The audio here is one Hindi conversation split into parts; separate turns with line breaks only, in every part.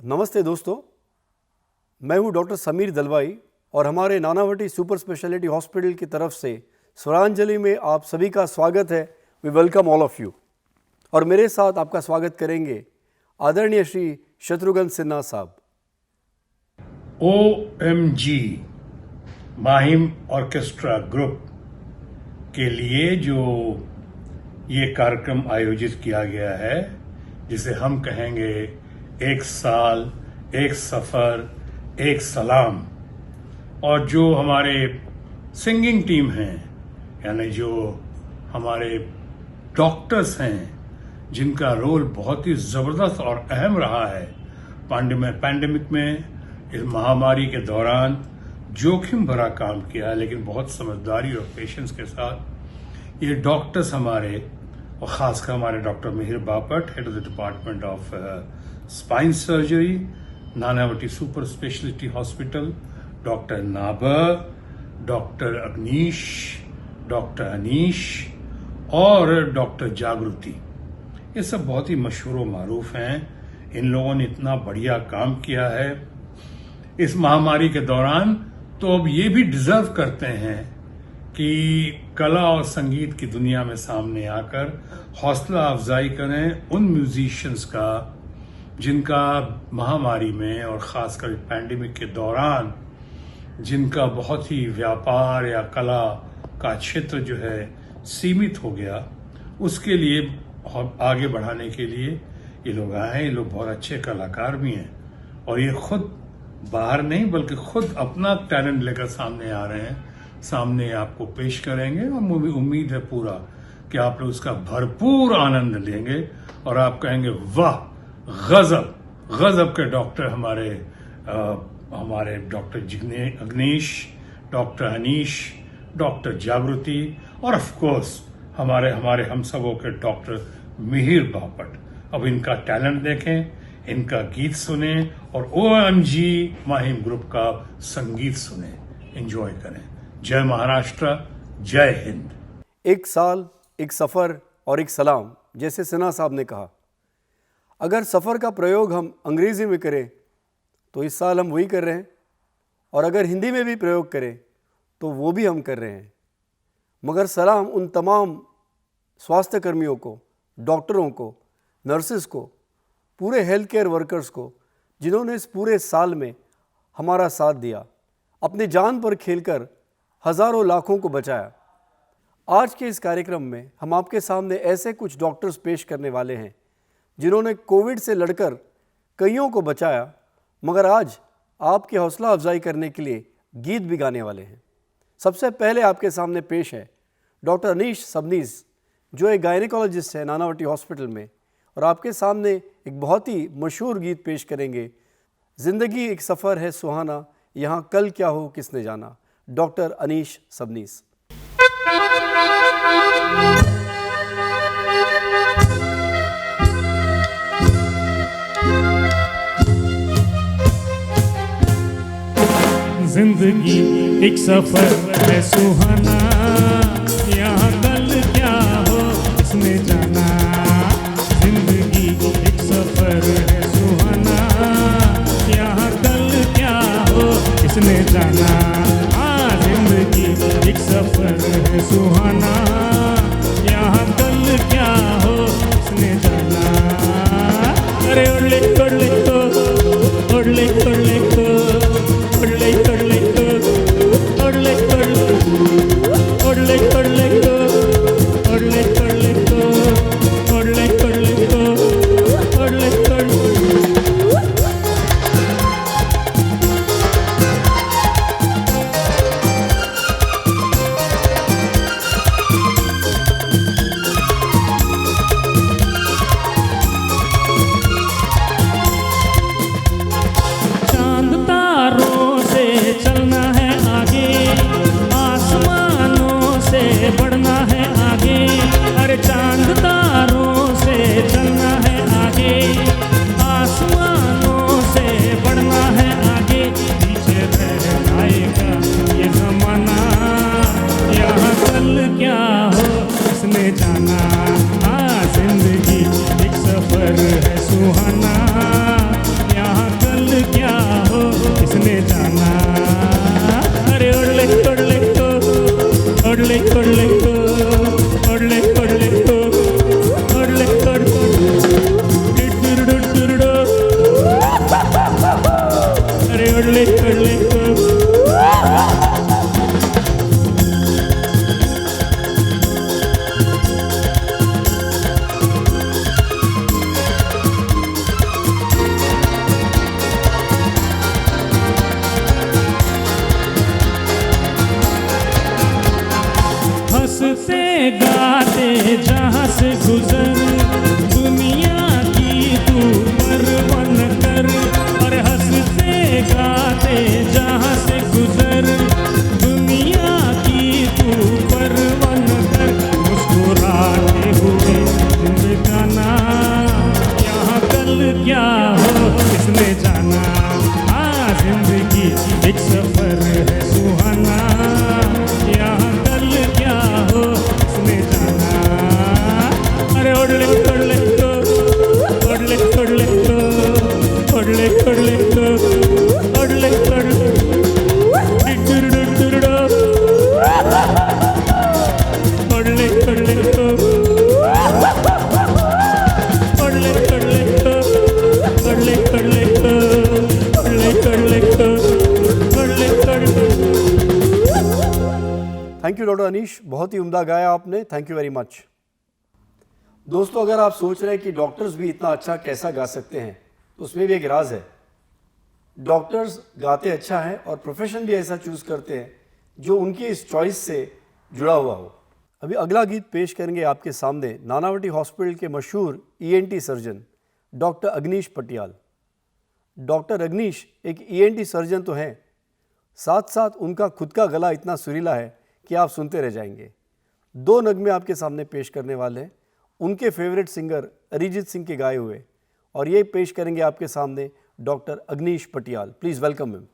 नमस्ते दोस्तों, मैं हूं डॉक्टर समीर दलवाई और हमारे नानावटी सुपर स्पेशलिटी हॉस्पिटल की तरफ से स्वरांजलि में आप सभी का स्वागत है। We welcome all of you. और मेरे साथ आपका स्वागत करेंगे आदरणीय श्री शत्रुघ्न सिन्हा साहब।
OMG माहिम ऑर्केस्ट्रा ग्रुप के लिए जो ये कार्यक्रम आयोजित किया गया है, जिसे हम कहेंगे एक साल, एक सफर, एक सलाम, और जो हमारे सिंगिंग टीम हैं, यानी जो हमारे डॉक्टर्स हैं, जिनका रोल बहुत ही जबरदस्त और अहम रहा है पैंडेमिक में, इस महामारी के दौरान जोखिम भरा काम किया, लेकिन बहुत समझदारी और पेशेंस के साथ ये डॉक्टर्स हमारे, और खासकर हमारे doctor Mihir Bapat, head of the department of spine surgery, Nanavati super speciality hospital, doctor Nabar, doctor Agnish, doctor Anish और डॉक्टर जागृति, ये सब बहुत ही मशहूर व मारूफ हैं। इन लोगों ने इतना बढ़िया काम किया है इस महामारी के दौरान, तो अब ये भी डिजर्व करते हैं कि कला और संगीत की दुनिया में सामने आकर हौसला अफजाई करें उन म्यूजिशियंस का, जिनका महामारी में और खासकर पैंडेमिक के दौरान जिनका बहुत ही व्यापार या कला का क्षेत्र जो है सीमित हो गया, उसके लिए आगे बढ़ाने के लिए ये लोग आए हैं। ये लोग बहुत अच्छे कलाकार भी हैं और ये खुद बाहर नहीं बल्कि खुद अपना टैलेंट लेकर सामने आ रहे हैं, सामने आपको पेश करेंगे। और मुझे उम्मीद है पूरा कि आप लोग उसका भरपूर आनंद लेंगे और आप कहेंगे वाह, गजब गजब के डॉक्टर हमारे doctor Agnish, doctor Anish, doctor जागृति और ऑफ कोर्स हमारे हम सबों के डॉक्टर मिहिर बापट। अब इनका टैलेंट देखें, इनका गीत सुने और OMG माहिम ग्रुप का संगीत सुने, एंजॉय करें। जय महाराष्ट्र, जय हिंद।
एक साल, एक सफ़र और एक सलाम, जैसे सिन्हा साहब ने कहा। अगर सफ़र का प्रयोग हम अंग्रेज़ी में करें तो इस साल हम वही कर रहे हैं, और अगर हिंदी में भी प्रयोग करें तो वो भी हम कर रहे हैं। मगर सलाम उन तमाम स्वास्थ्य कर्मियों को, डॉक्टरों को, नर्सेस को, पूरे हेल्थ केयर वर्कर्स को, जिन्होंने इस पूरे साल में हमारा साथ दिया, अपनी जान पर खेलकर हज़ारों लाखों को बचाया। आज के इस कार्यक्रम में हम आपके सामने ऐसे कुछ डॉक्टर्स पेश करने वाले हैं जिन्होंने कोविड से लड़कर कईयों को बचाया, मगर आज आपकी हौसला अफजाई करने के लिए गीत भी गाने वाले हैं। सबसे पहले आपके सामने पेश है डॉक्टर अनीश सबनीस, जो एक गायनेकोलॉजिस्ट है नानावटी हॉस्पिटल में, और आपके सामने एक बहुत ही मशहूर गीत पेश करेंगे, ज़िंदगी एक सफ़र है सुहाना, यहाँ कल क्या हो किसने जाना। डॉक्टर अनीश सबनीस।
जिंदगी एक सफर है सुहाना, यहाँ कल क्या हो किसने जाना। जिंदगी एक सफर है सुहाना, यहाँ कल क्या हो किसने जाना। हाँ, जिंदगी एक सफर है सुहाना, यहाँ कल क्या हो किसने जाना। अरे ओढ़ले ओढ़ले को, ओढ़ले ओढ़ले को, ओढ़ले ओढ़ले को, ओढ़ले ओढ़ले, ओढ़ले ओढ़ले को, ओढ़ले ओढ़ले को, ओढ़ले ओढ़ले को, ओढ़ले ओढ़ले। चांद तारों से चलना है आगे, आसमानों से बढ़ना है आगे। अरे चांद तारों से चलना है आगे, आसमानों से बढ़ना है आगे। पीछे रह जाएगा ये जमाना, यहाँ कल क्या हो किसने जाना। हाँ, जिंदगी एक सफर है सुहाना, यहाँ गाते जहाँ से गुजर, दुनिया की तू परवन कर। और हंसते गाते जहाँ से गुजर, दुनिया की तू परवन कर। मुस्कुराते हुए जिंदगाना, यहाँ कल क्या हो किसने जाना। हाँ जिंदगी एक सफर है सुहाना, यहाँ कल क्या हो किसने जाना। अरे ओडले ओडले तो, ओडले ओडले तो, ओडले ओडले तो, ओडले ओडले डिडुडुडुडुडो, ओडले ओडले तो, ओडले ओडले तो, ओडले ओडले तो, ओडले ओडले तो, ओडले ओडले।
थैंक यू डॉक्टर अनीश, बहुत ही उम्दा गाया आपने, थैंक यू वेरी मच। दोस्तों, अगर आप सोच रहे हैं कि डॉक्टर्स भी इतना अच्छा कैसा गा सकते हैं, तो उसमें भी एक राज है। डॉक्टर्स गाते अच्छा है और प्रोफेशन भी ऐसा चूज करते हैं जो उनकी इस चॉइस से जुड़ा हुआ हो। अभी अगला गीत पेश करेंगे आपके सामने नानावटी हॉस्पिटल के मशहूर ENT surgeon doctor Agnish Patiyal. Doctor Agnish एक ईएनटी सर्जन तो हैं, साथ साथ उनका खुद का गला इतना सुरीला है कि आप सुनते रह जाएंगे। 2 नगमे आपके सामने पेश करने वाले हैं, उनके फेवरेट सिंगर अरिजीत सिंह के गाए हुए, और ये पेश करेंगे आपके सामने doctor Agnish Patiyal. Please welcome him.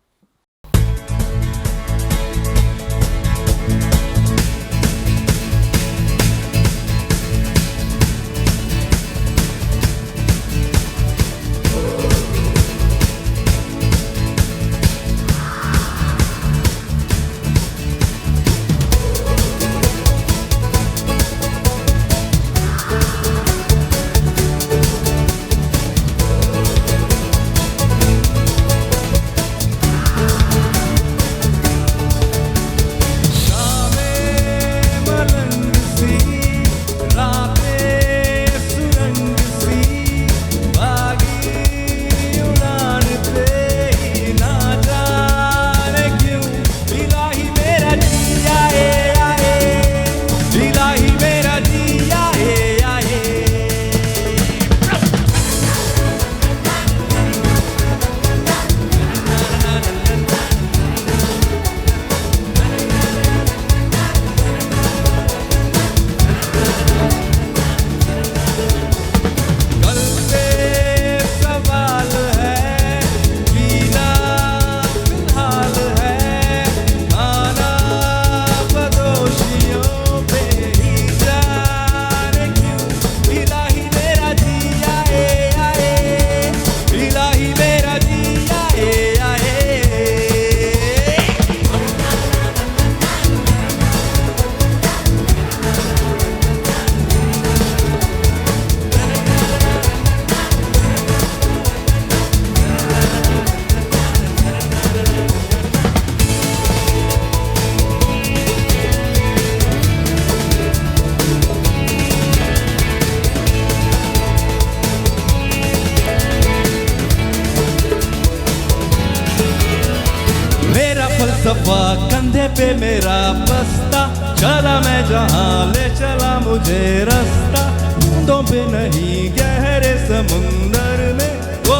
फलसफा कंधे पे मेरा बस्ता, चला मैं जहां ले चला मुझे रास्ता। बूंदों पे नहीं गहरे समुंदर में, वो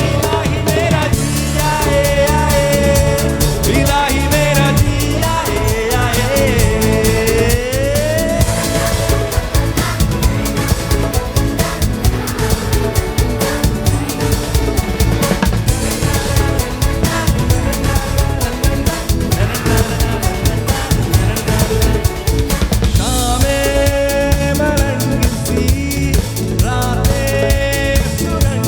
इलाही मेरा जिया आए, इलाही मेरा जिया आए। शामें मलंग सी, रातें सुरंग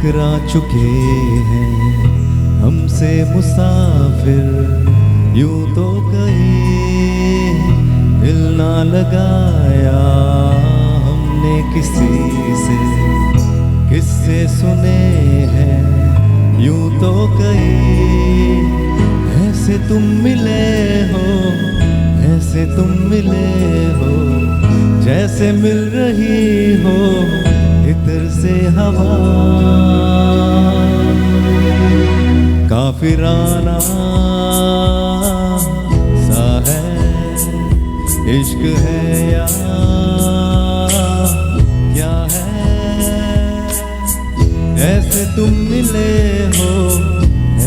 टकरा चुके हैं हमसे मुसाफिर यूं तो कहीं दिल ना लगाया हमने किसी से, किससे सुने हैं यूं तो कहीं। ऐसे तुम मिले हो, ऐसे तुम मिले हो, जैसे मिल रही हो इतर से हवा। काफिराना सा है इश्क है या क्या है। ऐसे तुम मिले हो,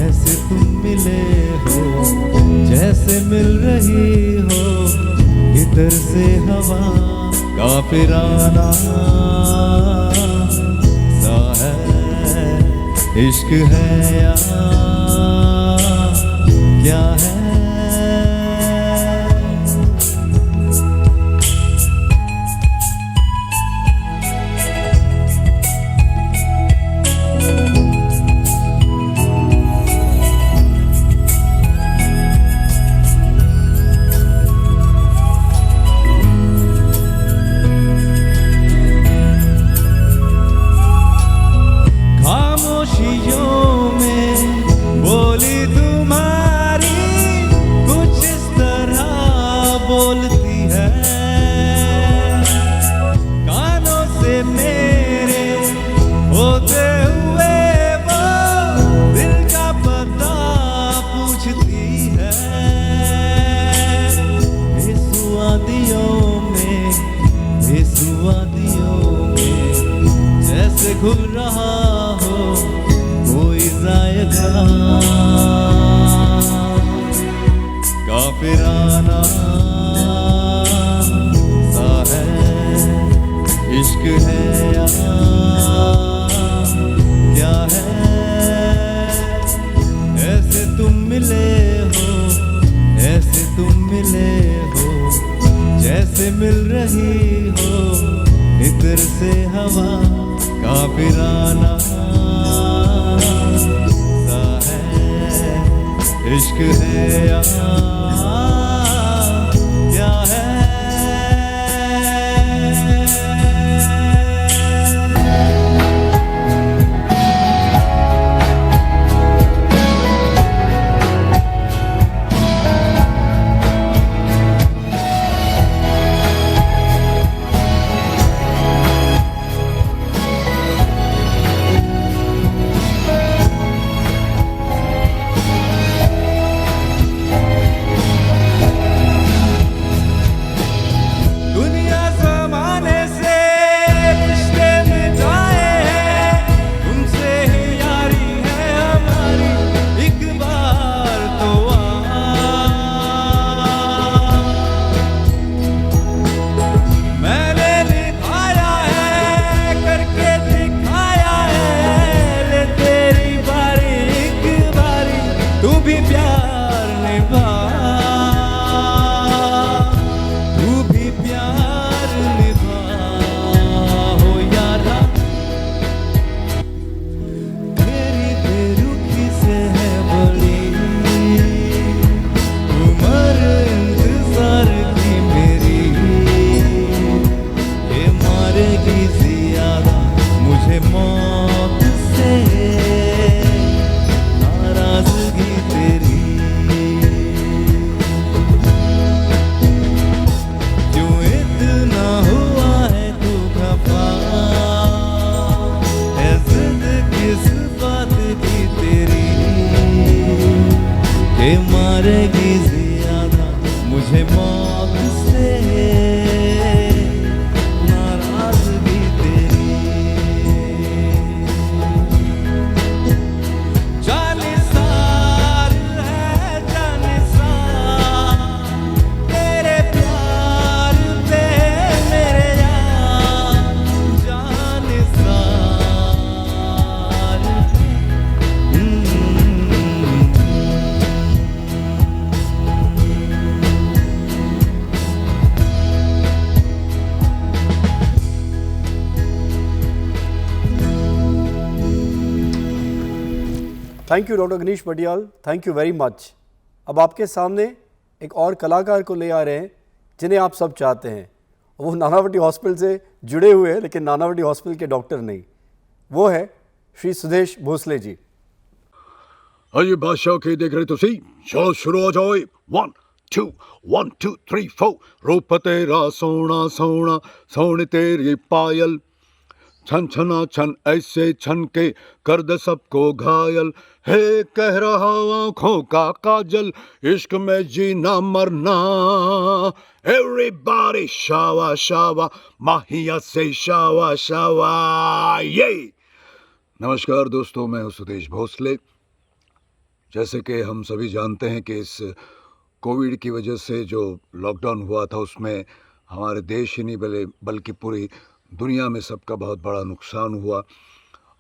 ऐसे तुम मिले हो, जैसे मिल रही हो इधर से हवा। काफिराना सा है इश्क है या क्या है। बोलती है कानों से मेरे होते हुए वो दिल का पता पूछती है। बेसुआदियों में जैसे घुल रहा हो कोई जायका। काफिराना सा है इश्क है या क्या है। ऐसे तुम मिले हो, ऐसे तुम मिले हो, जैसे मिल रही हो इधर से हवा। काफिराना सा है इश्क है या क्या है।
Thank you doctor Ganesh Patial, thank you very much. अब आपके सामने एक और कलाकार को ले आ रहे हैं जिन्हें आप सब चाहते हैं। वो नानावटी हॉस्पिटल से जुड़े हुए हैं लेकिन नानावटी हॉस्पिटल के डॉक्टर नहीं। वो है श्री सुदेश भोसले जी।
अरे बादशाह के देख रहे तो सही, चलो शुरू हो जाओ। 1 2 1 2 3 4। रूप तेरा सोना सोना सोने तेरी पायल, छन छना छन ऐसे छन के कर दे सबको घायल। हे कह रहा आँखों का काजल, इश्क में जीना मरना। एवरीबॉडी शावा शावा, माहिया से शावा शावा। ये नमस्कार दोस्तों, मैं हूँ सुदेश भोसले। जैसे कि हम सभी जानते हैं कि इस कोविड की वजह से जो लॉकडाउन हुआ था उसमें हमारे देश ही नहीं बल्कि पूरी दुनिया में सबका बहुत बड़ा नुकसान हुआ।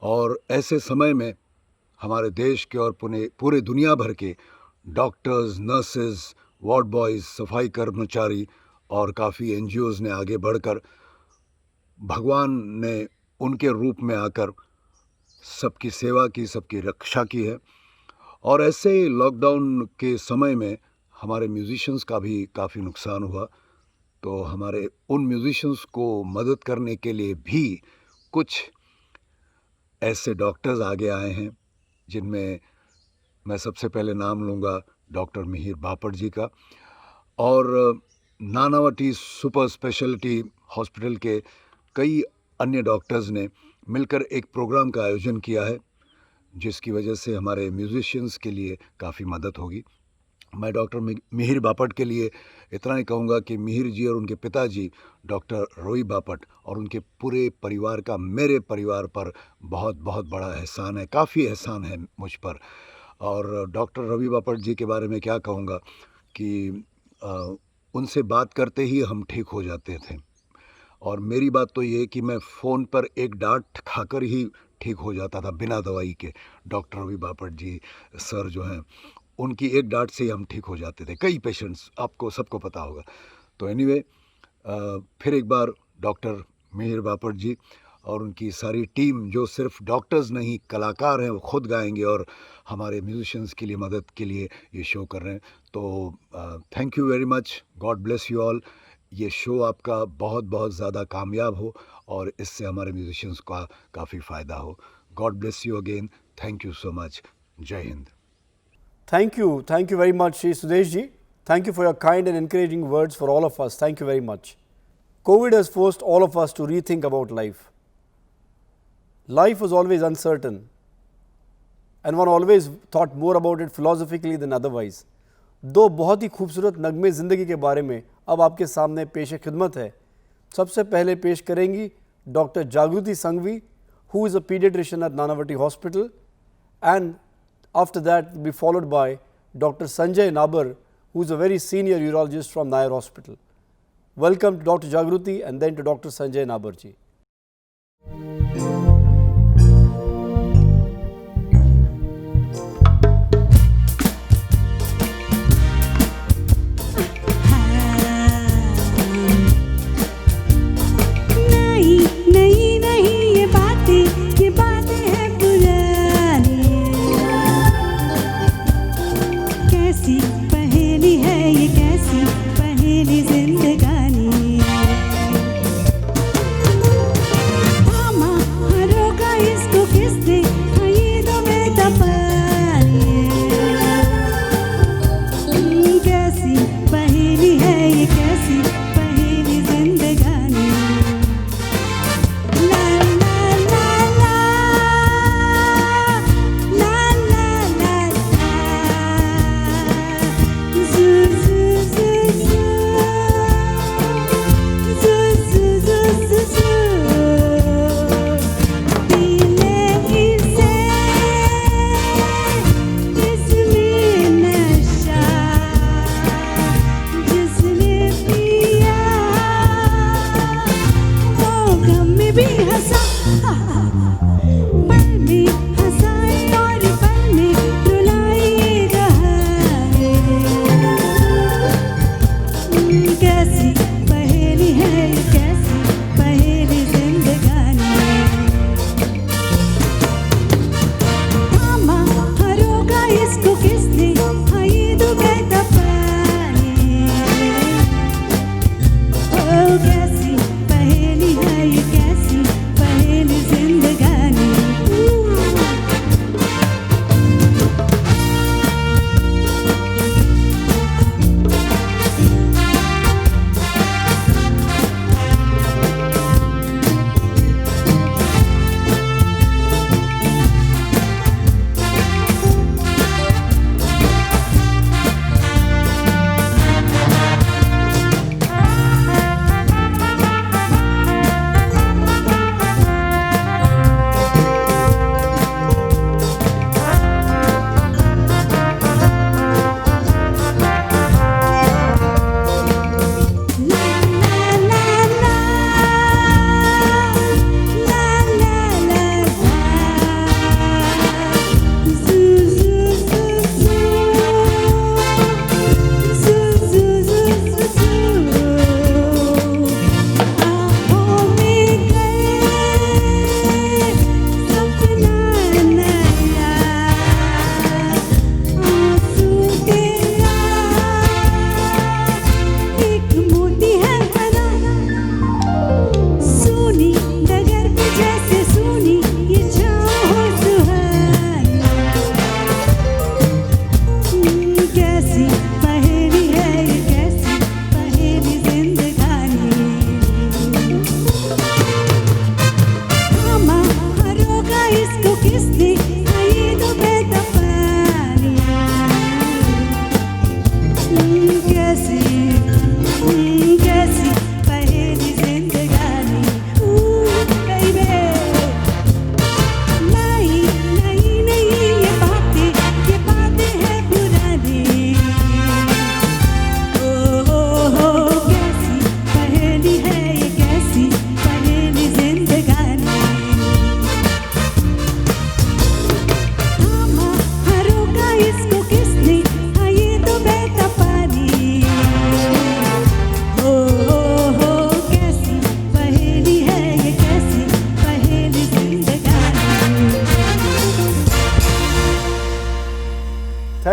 और ऐसे समय में हमारे देश के और पूरे दुनिया भर के डॉक्टर्स, नर्सेज, वार्ड बॉयज़, सफाई कर्मचारी और काफ़ी एनजीओज़ ने आगे बढ़कर भगवान ने उनके रूप में आकर सबकी सेवा की, सबकी रक्षा की है। और ऐसे लॉकडाउन के समय में हमारे म्यूज़िशियंस का भी काफ़ी नुकसान हुआ। तो हमारे उन म्यूज़िशियंस को मदद करने के लिए भी कुछ ऐसे डॉक्टर्स आगे आए हैं, जिनमें मैं सबसे पहले नाम लूँगा डॉक्टर मिहिर बापट जी का। और नानावटी सुपर स्पेशलिटी हॉस्पिटल के कई अन्य डॉक्टर्स ने मिलकर एक प्रोग्राम का आयोजन किया है, जिसकी वजह से हमारे म्यूज़िशियंस के लिए काफ़ी मदद होगी। मैं डॉक्टर मिहिर बापट के लिए इतना ही कहूँगा कि मिहिर जी और उनके पिताजी डॉक्टर रवि बापट और उनके पूरे परिवार का मेरे परिवार पर बहुत बहुत बड़ा एहसान है, काफ़ी एहसान है मुझ पर। और डॉक्टर रवि बापट जी के बारे में क्या कहूँगा कि उनसे बात करते ही हम ठीक हो जाते थे। और मेरी बात तो ये कि मैं फ़ोन पर एक डांट खाकर ही ठीक हो जाता था बिना दवाई के। डॉक्टर रवि बापट जी सर जो हैं, उनकी एक डांट से ही हम ठीक हो जाते थे। कई पेशेंट्स, आपको सबको पता होगा। तो एनीवे, फिर एक बार डॉक्टर मिहिर बापट जी और उनकी सारी टीम, जो सिर्फ डॉक्टर्स नहीं कलाकार हैं, वो खुद गाएंगे और हमारे म्यूजिशियंस के लिए मदद के लिए ये शो कर रहे हैं। तो thank you very much, God bless you all. ये शो आपका बहुत बहुत ज़्यादा कामयाब हो और इससे हमारे म्यूजिशियंस का काफ़ी फ़ायदा हो। God bless you again, thank you so much. जय Hind.
Thank you very much, Shri Sudesh ji. Thank you for your kind and encouraging words for all of us. Thank you very much. COVID has forced all of us to rethink about life. Life was always uncertain, and one always thought more about it philosophically than otherwise. दो बहुत ही खूबसूरत नगमे ज़िंदगी के बारे में अब आपके सामने पेश खिदमत है। सबसे पहले पेश करेंगी डॉक्टर जागृति Sanghvi, who is a pediatrician at Nanavati Hospital, and after that will be followed by Dr. Sanjay Nabar, who is a very senior urologist from Nair Hospital. Welcome to Dr. Jagruti and then to Dr. Sanjay Nabar ji.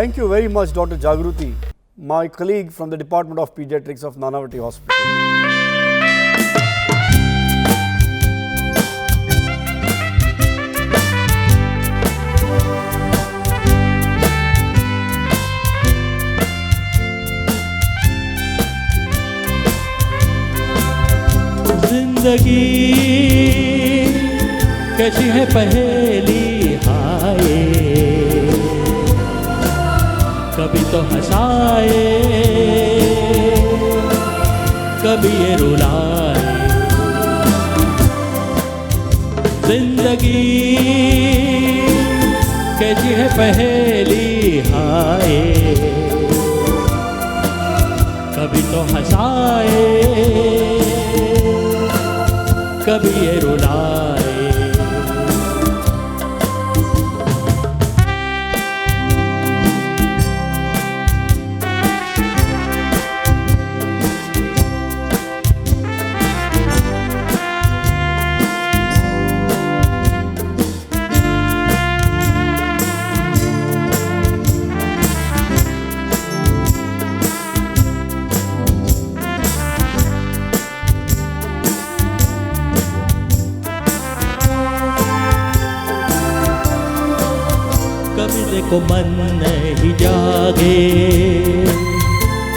Thank you very much, Dr. Jagruti, my colleague from the Department of Pediatrics of Nanavati Hospital.
जिंदगी कैसी है पहेली हाय, कभी तो हंसाए कभी ये रुलाए। जिंदगी कैसी है पहेली हाय, कभी तो हंसाए कभी ये रुलाए। कभी देखो मन नहीं जागे,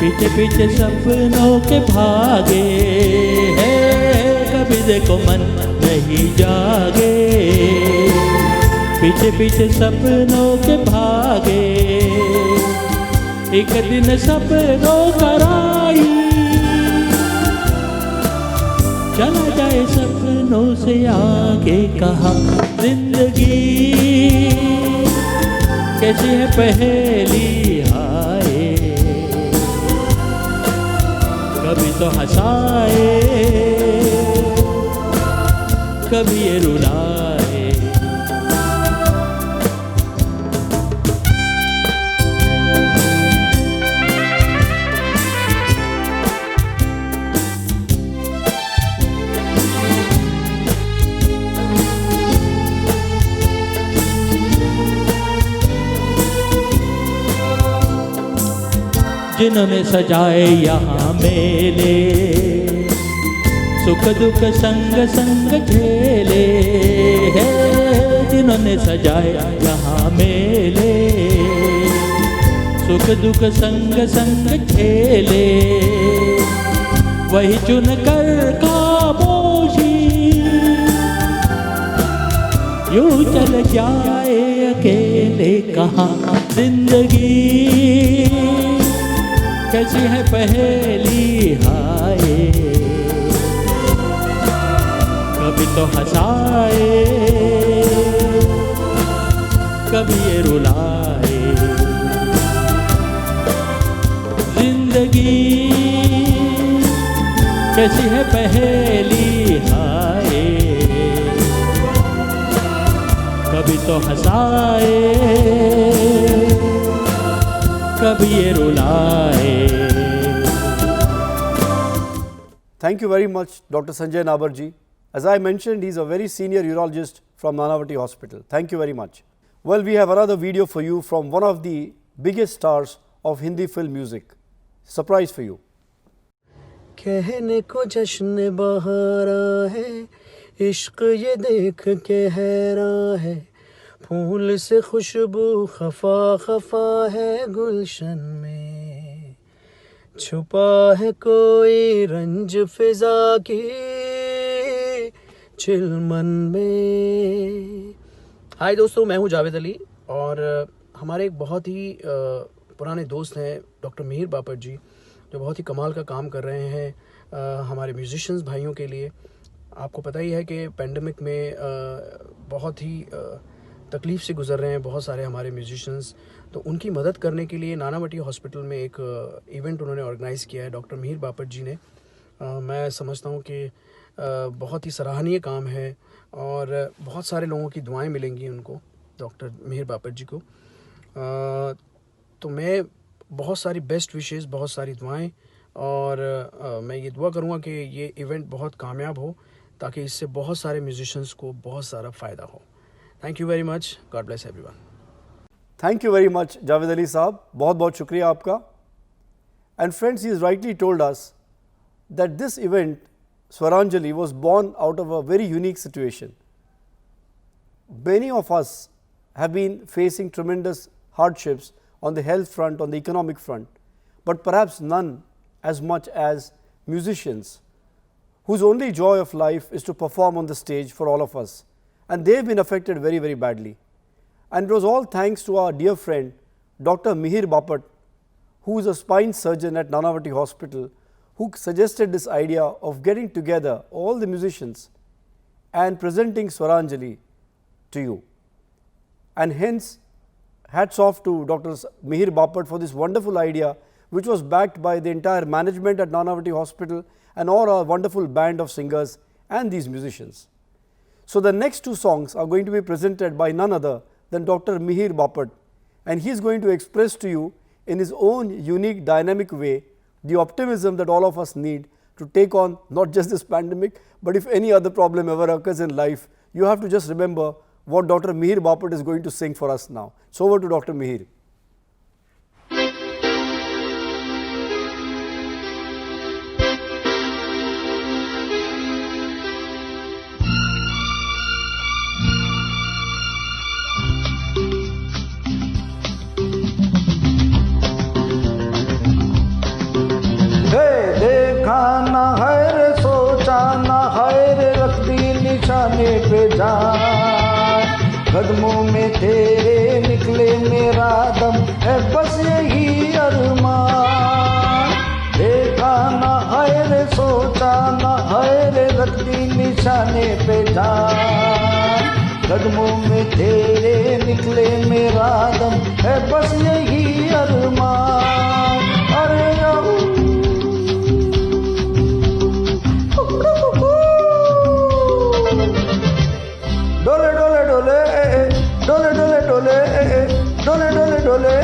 पीछे पीछे सपनों के भागे है। कभी देखो मन नहीं जागे, पीछे पीछे सपनों के भागे। एक दिन सपनों का राही चला जाए सपनों से आगे। कहा जिंदगी कैसी है पहेली हाय, कभी तो हंसाए कभी ये रुलाए। जिन्होंने सजाए यहाँ मेले, सुख दुख संग संग झेले हैं। जिन्होंने सजाए यहाँ मेले, सुख दुख संग संग झेले। वही चुन कर खामोशी यूं चल जाए अकेले। कहाँ जिंदगी कैसी है पहेली हाय, कभी तो हंसाए कभी ये रुलाए। जिंदगी कैसी है पहेली हाय, कभी तो हंसाए कभी ये रुलाए।
Thank you very much, Dr. Sanjay Nabar ji. As I mentioned, he is a very senior urologist from Nanavati Hospital. Thank you very much. Well, we have another video for you from one of the biggest stars of Hindi film music. Surprise for you.
कहने को जश्न बहारा है, इश्क ये देख के हैरान है। फूल से खुशबू खफा खफा है गुलशन में, छुपा है कोई रंज फिजा की चिलमन में। हाय दोस्तों, मैं हूँ जावेद अली और हमारे एक बहुत ही पुराने दोस्त हैं डॉक्टर मिहिर बापट जी, जो बहुत ही कमाल का काम कर रहे हैं हमारे म्यूजिशियंस भाइयों के लिए। आपको पता ही है कि पेंडेमिक में बहुत ही तकलीफ़ से गुज़र रहे हैं बहुत सारे हमारे म्यूजिशियंस। तो उनकी मदद करने के लिए नानावटी हॉस्पिटल में एक इवेंट उन्होंने ऑर्गेनाइज़ किया है डॉक्टर मिहिर बापट जी ने। मैं समझता हूँ कि बहुत ही सराहनीय काम है और बहुत सारे लोगों की दुआएं मिलेंगी उनको, डॉक्टर मिहिर बापट जी को। तो मैं बहुत सारी बेस्ट विशेज़, बहुत सारी दुआएं, और मैं ये दुआ करूँगा कि ये इवेंट बहुत कामयाब हो ताकि इससे बहुत सारे म्यूजिशियंस को बहुत सारा फ़ायदा हो। Thank you very much. God bless everyone.
Thank you very much, Javed Ali साहब, बहुत बहुत शुक्रिया आपका. And friends, he has rightly told us that this event, Swaranjali, was born out of a very unique situation. Many of us have been facing tremendous hardships on the health front, on the economic front, but perhaps none as much as musicians, whose only joy of life is to perform on the stage for all of us. And they have been affected very, very badly. And it was all thanks to our dear friend, Dr. Mihir Bapat, who is a spine surgeon at Nanavati Hospital, who suggested this idea of getting together all the musicians and presenting Swaranjali to you. And hence, hats off to Dr. Mihir Bapat for this wonderful idea, which was backed by the entire management at Nanavati Hospital and all our wonderful band of singers and these musicians. So the next two songs are going to be presented by none other than Dr. Mihir Bapat, and he is going to express to you in his own unique dynamic way the optimism that all of us need to take on not just this pandemic, but if any other problem ever occurs in life, you have to just remember what Dr. Mihir Bapat is going to sing for us now. So over to Dr. Mihir.
देखा न है रे सोचा न है रे रख दी निशाने पे जान कदमों में तेरे निकले मेरा दम है बस यही अरमान देखा न है रे सोचा न है रे रख दी निशाने पे जान कदमों में तेरे निकले मेरा दम है बस यही अरमान अरे डोले डोले डोले डोले डोले डोले डोले डोले डोले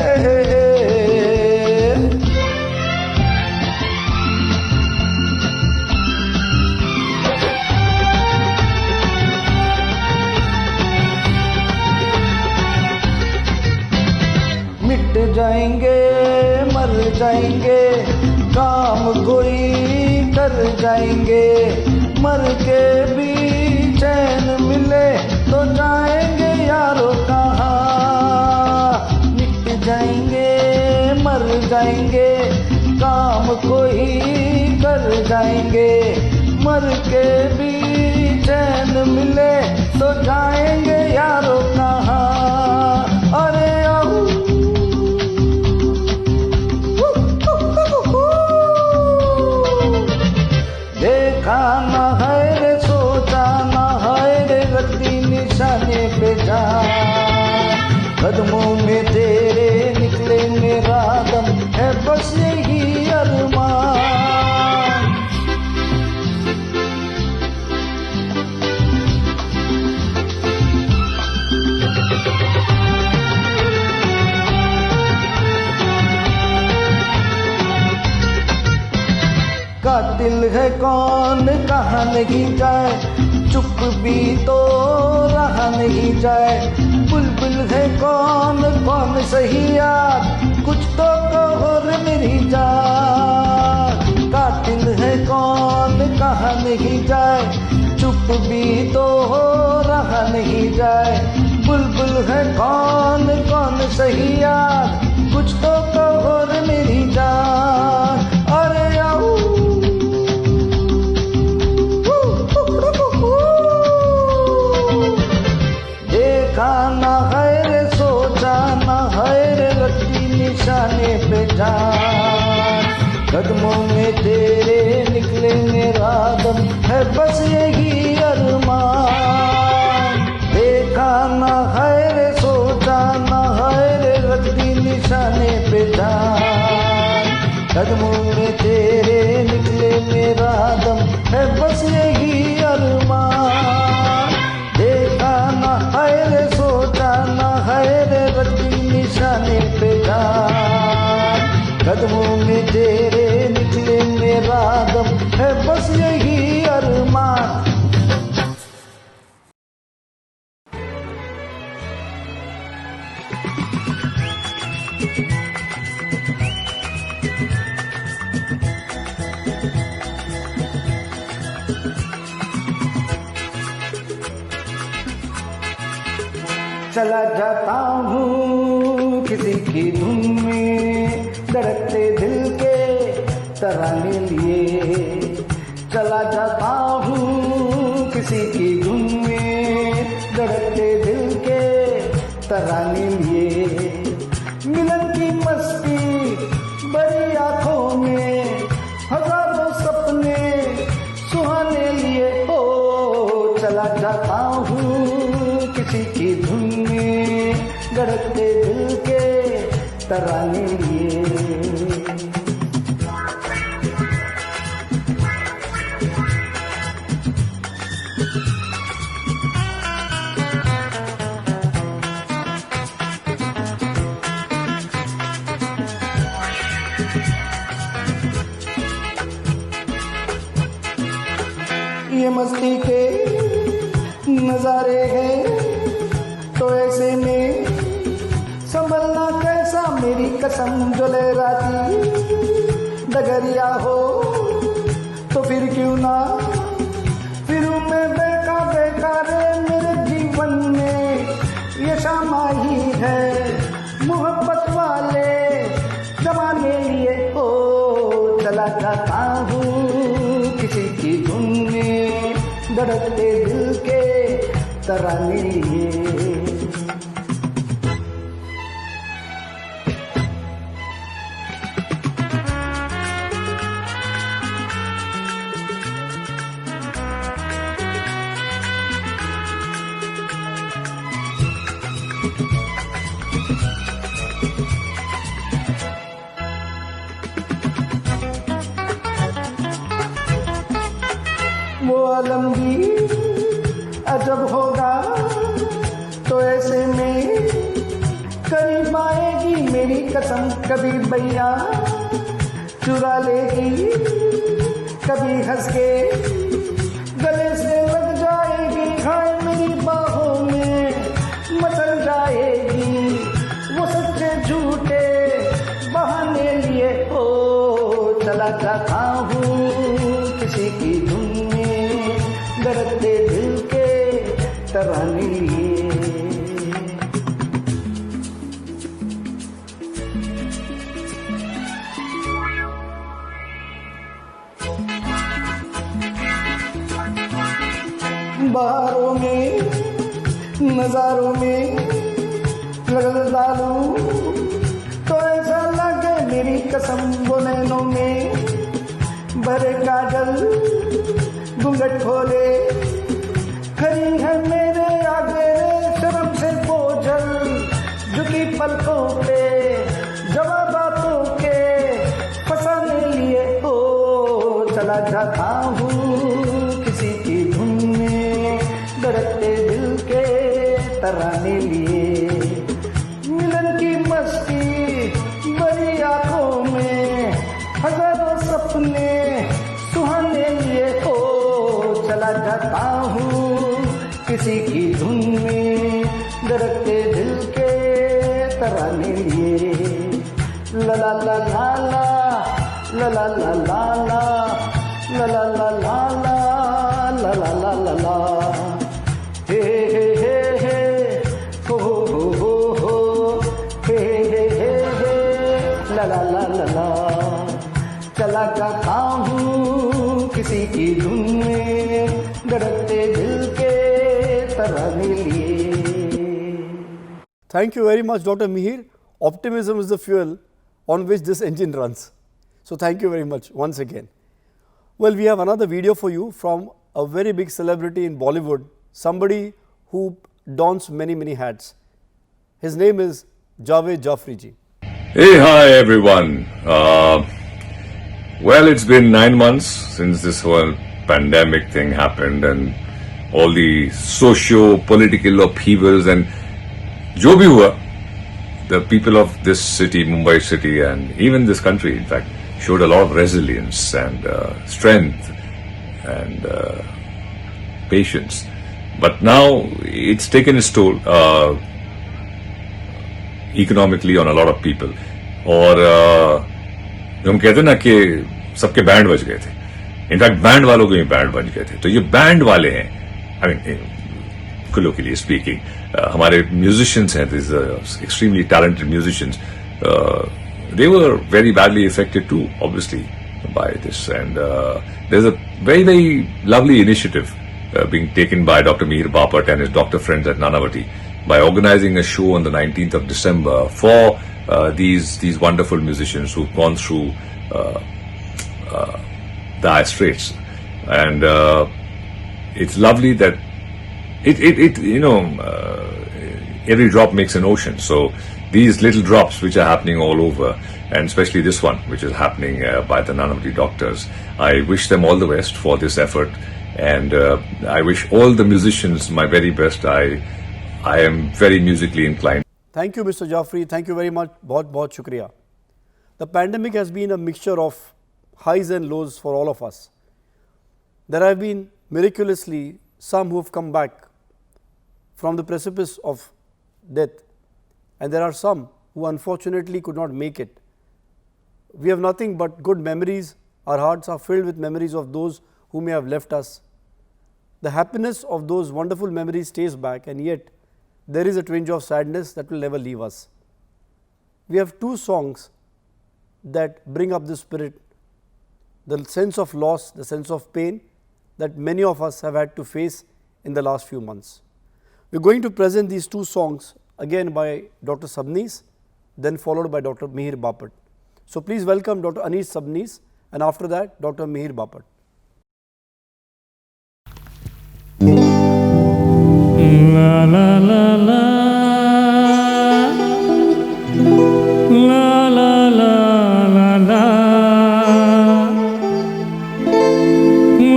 मिट जाएंगे मर जाएंगे काम कोई कर जाएंगे मर के भी चैन मिले तो जाएंगे यारों कहाँ मिट जाएंगे मर जाएंगे काम कोई कर जाएंगे मर के भी चैन मिले तो जाएंगे यारों कहाँ अरे देखा न है रे सोचा न है रे रखती निशाने पे जान कदमों में तेरे निकले मेरा दम है बस यही अरमान कातिल है कौन कहा नहीं जाए चुप भी तो रहा नहीं जाए बुलबुल है कौन कौन सही यार कुछ तो कहो रे मेरी जान कातिल है कौन कहा नहीं जाए चुप भी तो रहा नहीं जाए बुलबुल है कौन कौन सही यार कुछ तो कहो रे मेरी जान अरे देखा न है रे सोचा न है रे रखती निशाने पे जान कदमों में तेरे निकले मेरा दम है बस यही अरमान देखा न है रे सोचा न है रे रखती निशाने पे जान कदमों में तेरे निकले मेरा दम है बस यही अरमान देखा न है रे सोचा न है रे रखती निशाने पे जान कदमों में तेरे निकले मेरा दम है बस यही अरमान चला जाता हूँ किसी की धुन में, धड़कते दिल के तराने लिए। चला जाता हूँ किसी की धुन में, धड़कते दिल के तराने लिए। मिलन की मस्ती बड़ी आंखों में, हजारों सपने सुहाने लिए। ओ चला जाता हूँ किसी की धुन में, धड़कते दिल के तराने लिए। ये मस्ती के नजारे हैं तो ऐसे में संभलना कैसा, मेरी कसम जो लहराती डगरिया हो तो फिर क्यों ना फिरूं मैं बेकार मेरे जीवन में। ये शामा ही है मोहब्बत वाले जमाने लिए। ओ चला जाता हूँ किसी की धुन में, धड़कते दिल के तराने लिए। वो आलमगीर अजब होगा तो ऐसे में करीब आएगी मेरी कसम। कभी भैया चुरा लेगी, कभी हंस के गले से लग जाएगी। हाय मेरी बाहों में मचल जाएगी, वो सच्चे झूठे बहाने लिए। ओ चला जाता हूँ किसी की धुन में, धड़कते दिल के तराने लिए। बहारों में नजारों में लगल डालूं तो ऐसा लगे मेरी कसम। वो नैनों में भरे काजल घूंघट खोले, खड़ी है मेरे आगे शर्म से बोझल। झुकी पलकों पे जवाब बातों के फंसाने लिए। ओ चला जाता हूँ किसी की धुन में, धड़कते दिल के तराने लिए। मिलन की मस्ती बड़ी आंखों में, हजारों सपने सुहाने लिए। ओ चला जाता हूँ किसी की धुन में, धड़कते दिल के तराने लिए। ला ला ला ला ला ला ला ला ला ला ला ला ला ला ला ला ला ला। हे हे हे हे हो हो हे हे हे हे ला ला ला ला ला। चला जाता हूँ किसी की धुन में, धड़कते दिल के तराने लिए।
Thank you very much, Dr. Mihir. Optimism is the fuel on which this engine runs. So thank you very much once again. Well, we have another video for you from a very big celebrity in Bollywood, somebody who dons many hats. His name is Javed Jafri ji.
Hey, hi everyone. Well, it's been 9 months since this whole pandemic thing happened and all the socio-political upheavals and jo bhi hua, the people of this city, Mumbai city and even this country in fact showed a lot of resilience and strength and patience. But now it's taken its toll economically on a lot of people. और हम कहते हैं ना कि सबके बैंड बज गए थे, इनफैक्ट बैंड वालों के भी बैंड बज गए थे. तो ये बैंड वाले हैं, आई मीन colloquially speaking. हमारे musicians हैं, these extremely talented musicians, they were very badly affected too, obviously, by this. And there's a very, very lovely initiative being taken by Dr. Mihir Bapat and his doctor friends at Nanavati by organizing a show on the 19th of December for these wonderful musicians who've gone through dire straits. And it's lovely that every drop makes an ocean. So these little drops which are happening all over, and especially this one which is happening by the Nanavati doctors, I wish them all the best for this effort, and I wish all the musicians my very best. I am very musically inclined.
Thank you, Mr. Jaffrey. Thank you very much. बहुत shukriya. The pandemic has been a mixture of highs and lows for all of us. There have been miraculously some who have come back from the precipice of death, and there are some who unfortunately could not make it. We have nothing but good memories. Our hearts are filled with memories of those who may have left us. The happiness of those wonderful memories stays back, and yet there is a twinge of sadness that will never leave us. We have two songs that bring up the spirit, the sense of loss, the sense of pain that many of us have had to face in the last few months. We are going to present these two songs again by Dr. Sabnis, then followed by Dr. Mihir Bapat. So please welcome Dr. Anish Sabnis, and after that Dr. Mihir Bapat.
La la la la, la la la la la,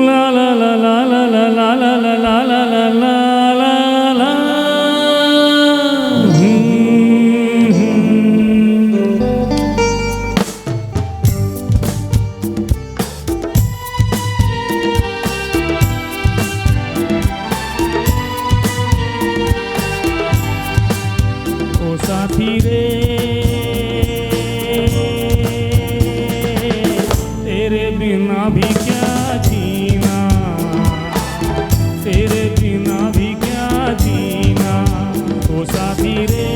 la la la la la la la la la la la la la. साथी रे तेरे बिना भी क्या जीना, तेरे बिना भी क्या जीना, ओ साथी रे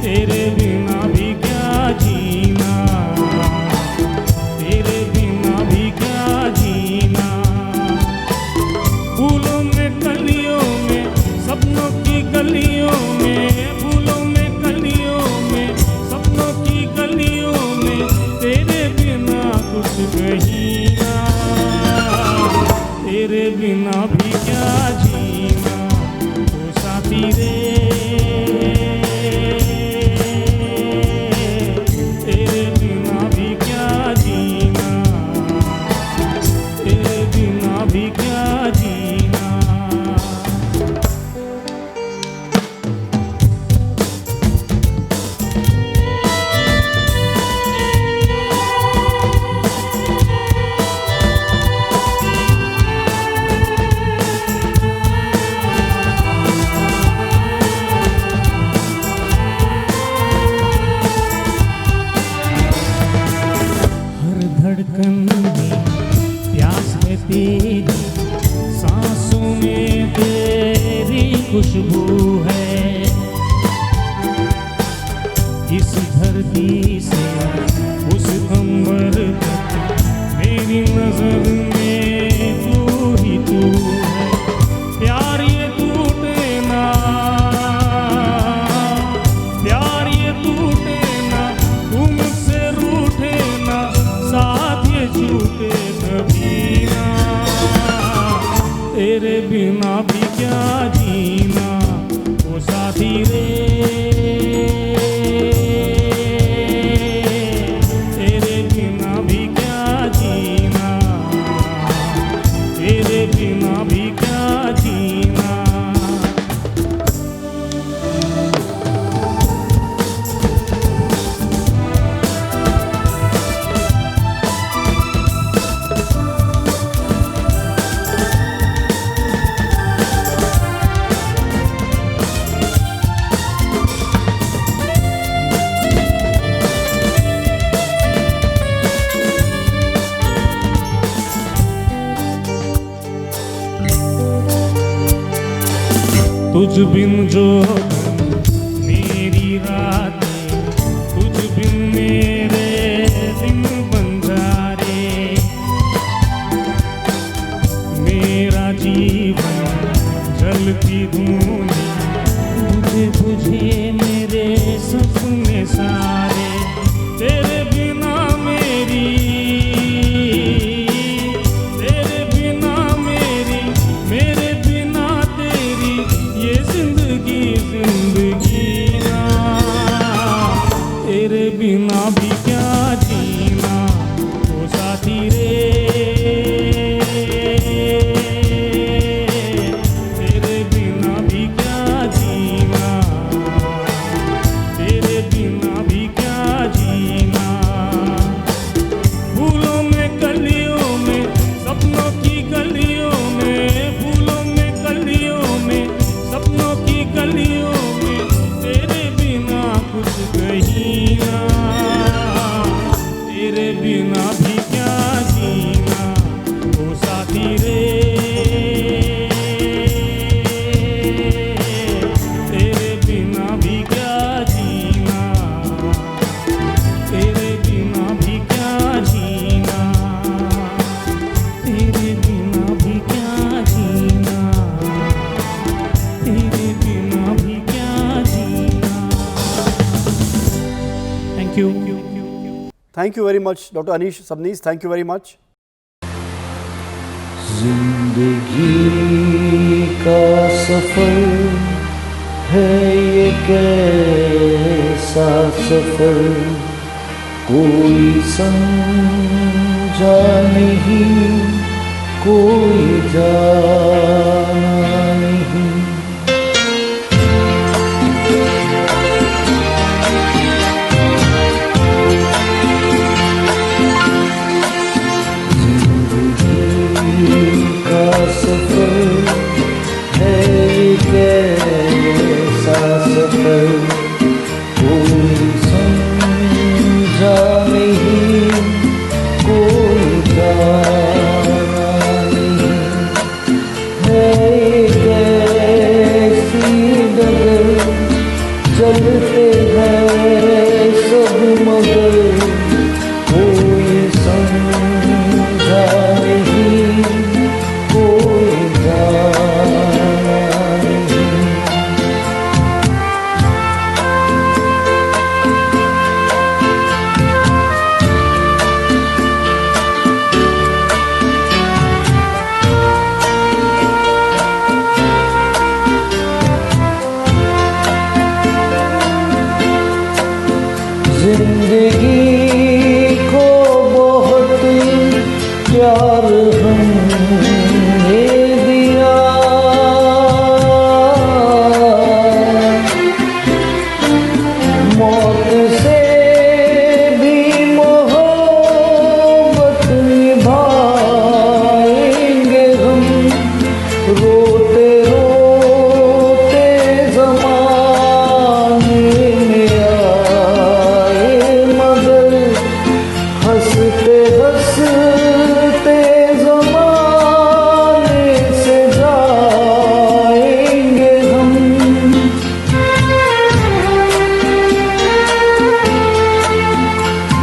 तेरे बिना भी क्या जीना, तेरे बिना भी क्या जीना। फूलों में कलियों में सपनों की गलियों में, फूलों में कलियों में सपनों की गलियों में, तेरे बिना कुछ नहीं ना, तेरे बिना भी क्या जीना, ओ साथी रे तेरे बिना भी क्या जीना, तेरे बिना भी क्या जीना। धड़कन में प्यास है तेरी, सांसों में तेरी खुशबू है, इस धरती से उस अंबर तक मेरी नजर में तू ही तू है। प्यार ये टूटे ना, प्यार ये टूटे ना, तू मुझसे रूठे ना, साथ ये छूटे कभी ना, तेरे बिना भी क्या जीना, ओ साथी रे तेरे बिना भी क्या जीना, तेरे बिना भी क्या जीना। तुझ बिन जो मेरी रातें, तुझ बिन मेरे दिन बंजारे, मेरा जीवन जलती धूनी, बुझे बुझे मेरे सपने सारे, तेरे बिना मेरी, तेरे बिना मेरी, मेरे बिना तेरी, ये जिंदगी जिंदगी ना, तेरे बिना भी क्या जीना ओ साथी रे, तेरे बिना भी क्या जीना, तेरे बिना भी क्या जीना, फूलों में कलियों में, सपनों की गलियों में, फूलों में कलियों में, सपनों की गलियों में, तेरे बिना कुछ कहीं ना, तेरे बिना भी क्या जीना ओ साथी रे, तेरे बिना भी क्या जीना, तेरे बिना भी क्या जीना, तेरे बिना भी क्या जीना, तेरे बिना भी क्या जीना। Thank you.
Thank you very much doctor Anish Sabnis, thank you very much.
जिंदगी का सफर है ये कैसा सफर, कोई समझा नहीं, कोई जाना नहीं। का सफर है कैसा सफर, कोई समझा नहीं, कोई जाना नहीं, है कैसी डगर, चलते हैं सब मगर, कोई समझा नहीं, कोई जाना नहीं। जिंदगी को बहुत प्यार हमने दिया, मौत से भी मोहब्बत निभाएंगे हम, रोते रोते ज़माने में आए मगर, हंसते हंसते ज़माने से जाएंगे हम।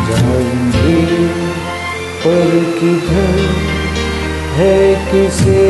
जाएंगे पर किधर है किसे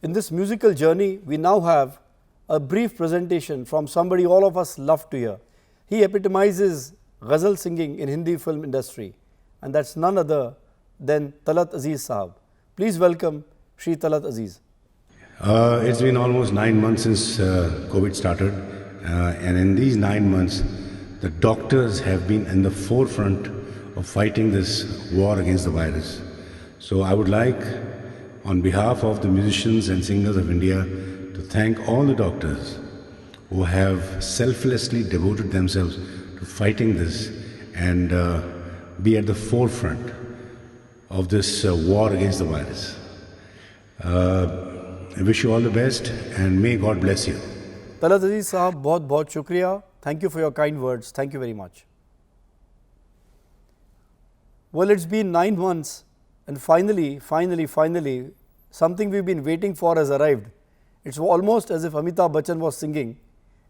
In this musical journey, we now have a brief presentation from somebody all of us love to hear. He epitomizes ghazal singing in Hindi film industry, and that's none other than Talat Aziz Sahab. Please welcome Shri Talat Aziz.
It's been almost 9 months since COVID started, and in these 9 months, the doctors have been in the forefront of fighting this war against the virus. So I would like, on behalf of the musicians and singers of India, to thank all the doctors who have selflessly devoted themselves to fighting this and be at the forefront of this war against the virus. I wish you all the best and may God bless you.
Talat Aziz Sahab, बहुत बहुत शुक्रिया. Thank you for your kind words. Thank you very much. Well, it's been 9 months and finally, something we've been waiting for has arrived. It's almost as if Amitabh Bachchan was singing,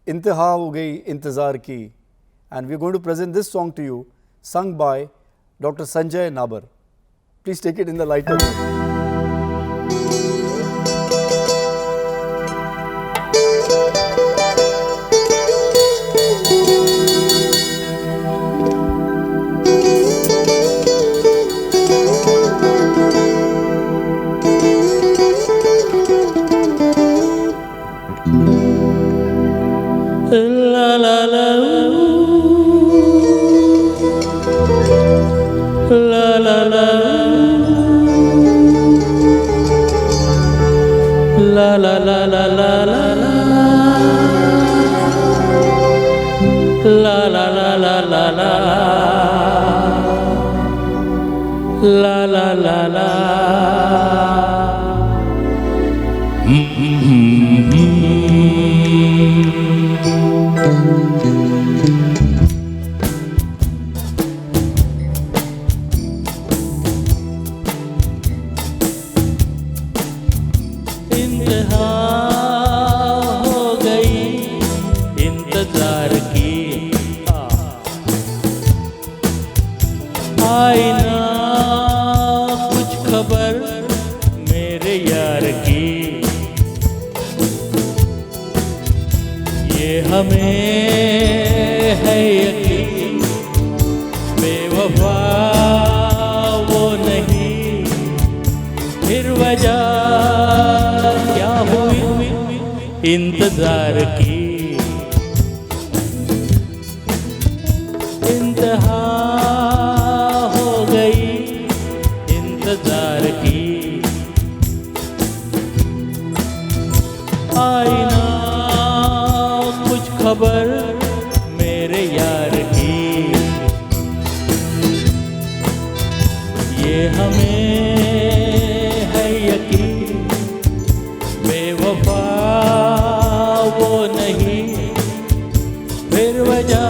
Intaha ho gayi intezar ki. And we're going to present this song to you, sung by Dr. Sanjay Nabar. Please take it in the lighter tone.
La la la la la la la la la la la la la la la la la. इंतहा हो गई इंतजार की आई ना कुछ खबर मेरे यार की ये हमें है यकीन बेवफा वो नहीं फिर वजह क्या हुई इंतजार की इंतहा हो गई इंतजार की आई ना कुछ खबर मेरे यार की ये हमें है यकीन बेवफा वो नहीं फिर वजह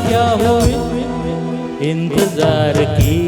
क्या हुई इंतजार की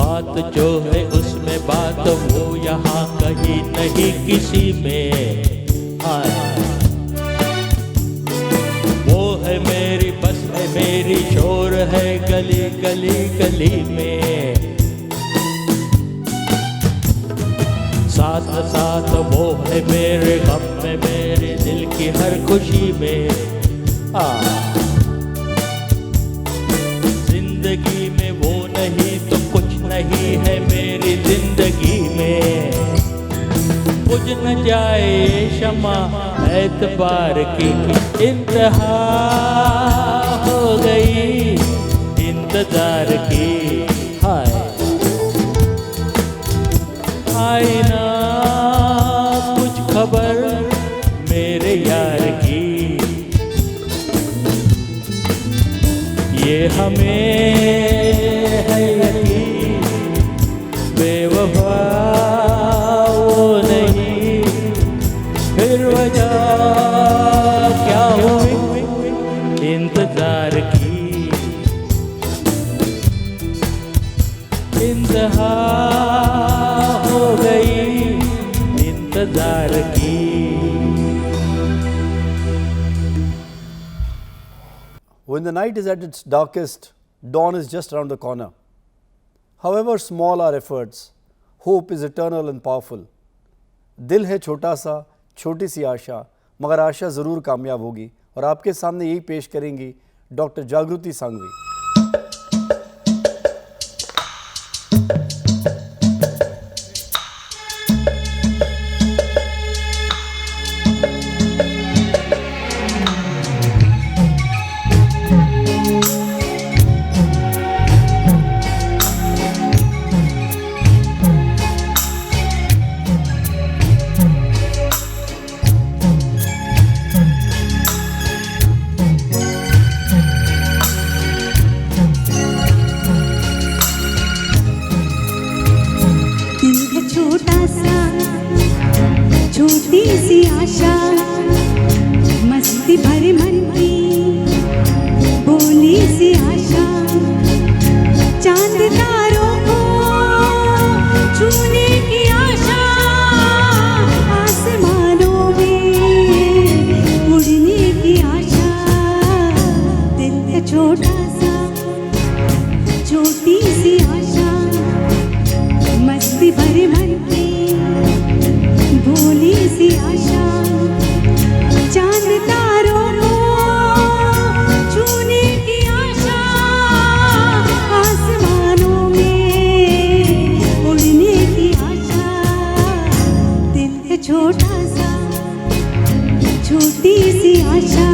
बात जो है उसमें बात वो यहाँ कहीं नहीं किसी में आए वो है मेरी बस है मेरी शोर है गली गली गली में साथ साथ वो है मेरे गम में मेरे दिल की हर खुशी में जिंदगी में वो नहीं तो कुछ नहीं है मेरी जिंदगी में बुझ न जाए शमा एतबार की इंतहा हो गई इंतजार की हाय आई ना कुछ खबर बेवफा वो नहीं, फिर वजह क्या हुई इंतजार की, इंतहा हो गई इंतजार की।
When the night is at its darkest, dawn is just around the corner. However small our efforts, hope is eternal and powerful. दिल है छोटा सा, छोटी सी आशा, मगर आशा ज़रूर कामयाब होगी। और आपके सामने यही पेश करेंगी डॉक्टर जागृति सांघवी।
छोटी सी आशा, मस्ती भरे मन की बोली सी आशा, चांद तारों को छूने की आशा, आसमानों में उड़ने की आशा। दिल है छोटा सा, छोटी सी आशा, मस्ती भरे मन की भोली सी आशा, चांद तारों को छूने की आशा, आसमानों में उड़ने की आशा। दिल है छोटा सा, छोटी सी आशा।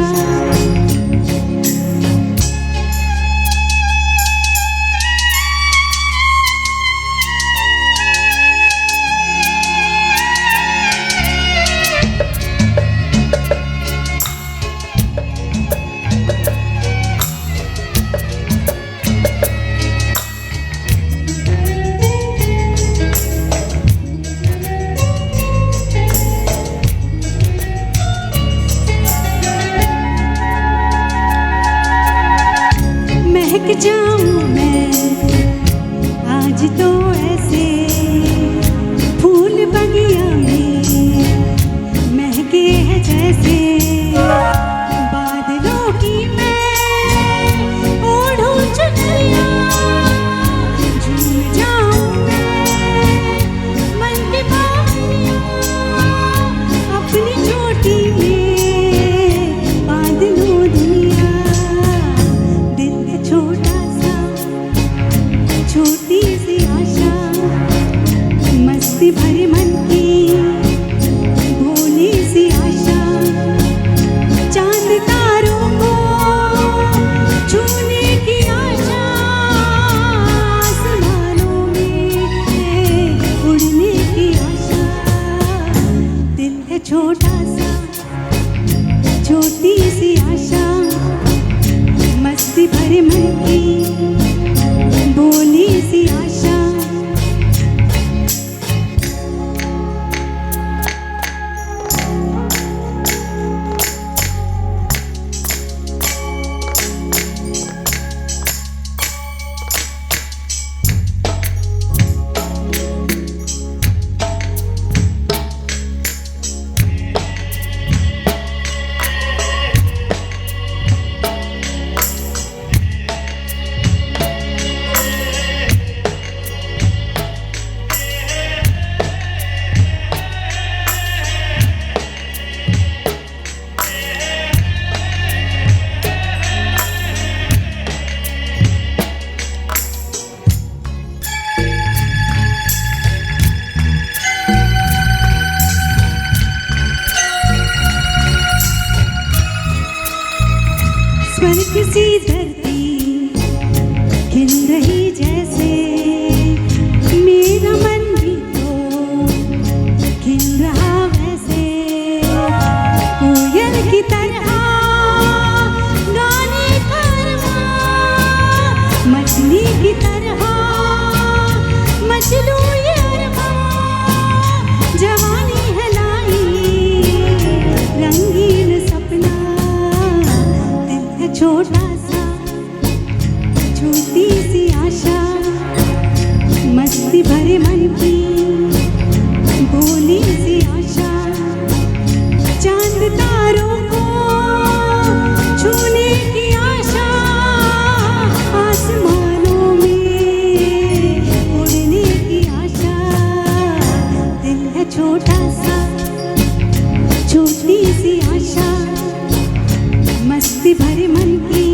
सी भरे मन की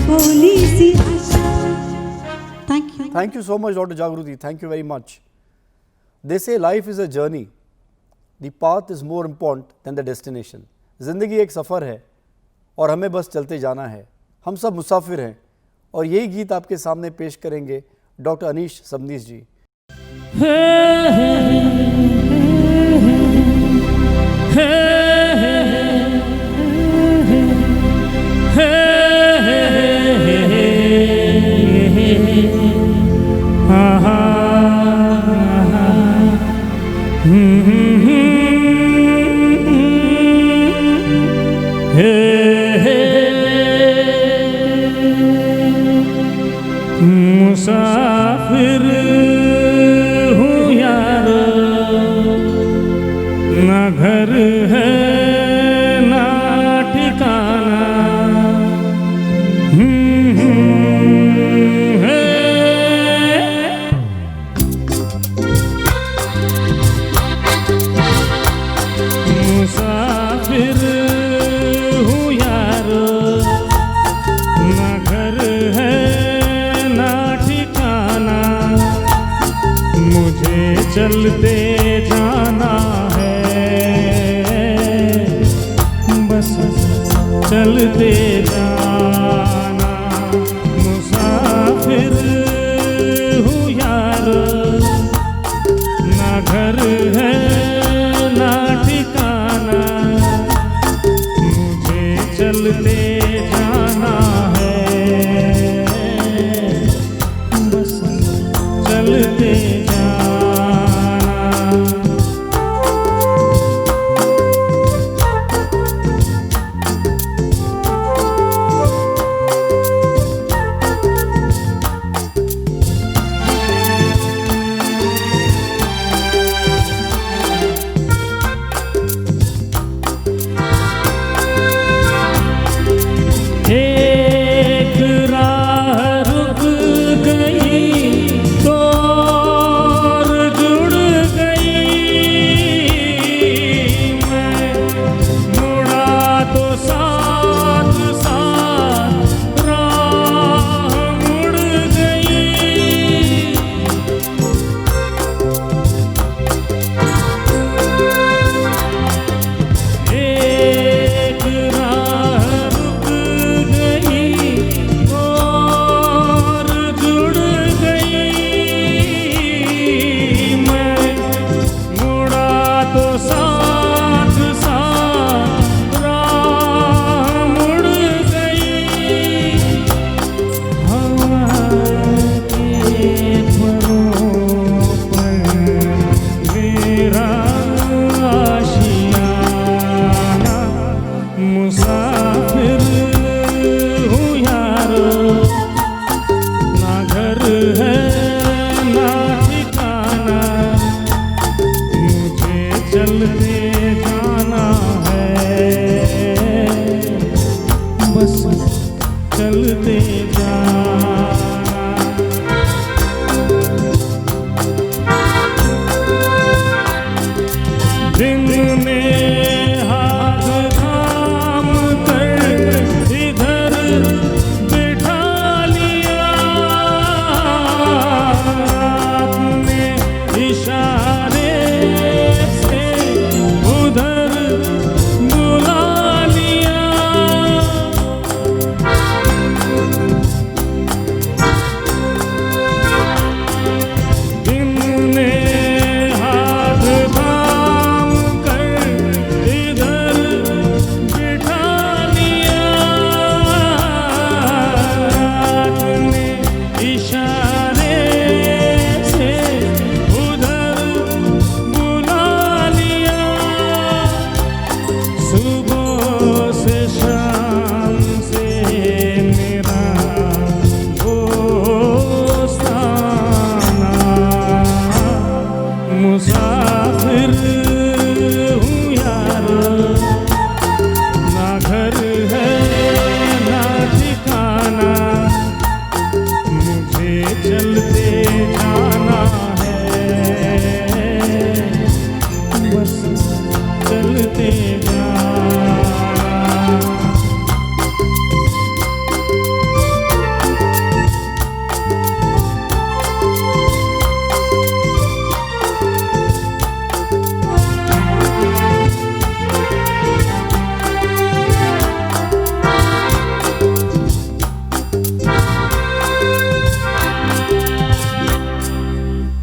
बोली सी आशा। Thank you.
Thank you so much, Dr. Jagruti. Thank you very much. They say life is a journey. The path is more important than the destination. ज़िंदगी एक सफ़र है और हमें बस चलते जाना है। हम सब मुसाफिर हैं और यही गीत आपके सामने पेश करेंगे डॉक्टर अनीश सबनीस जी।
मुसाफिर हूँ यार, ना घर है ना ठिकाना। मुसाफिर हूँ यार, ना घर है ना ठिकाना। मुझे चलते जाना है, बस चलते जाना। मुसाफिर हूँ यार, ना घर है ना ठिकाना। मुझे चलते जाना है, बस चलते जाना। एक राह रुक गई तो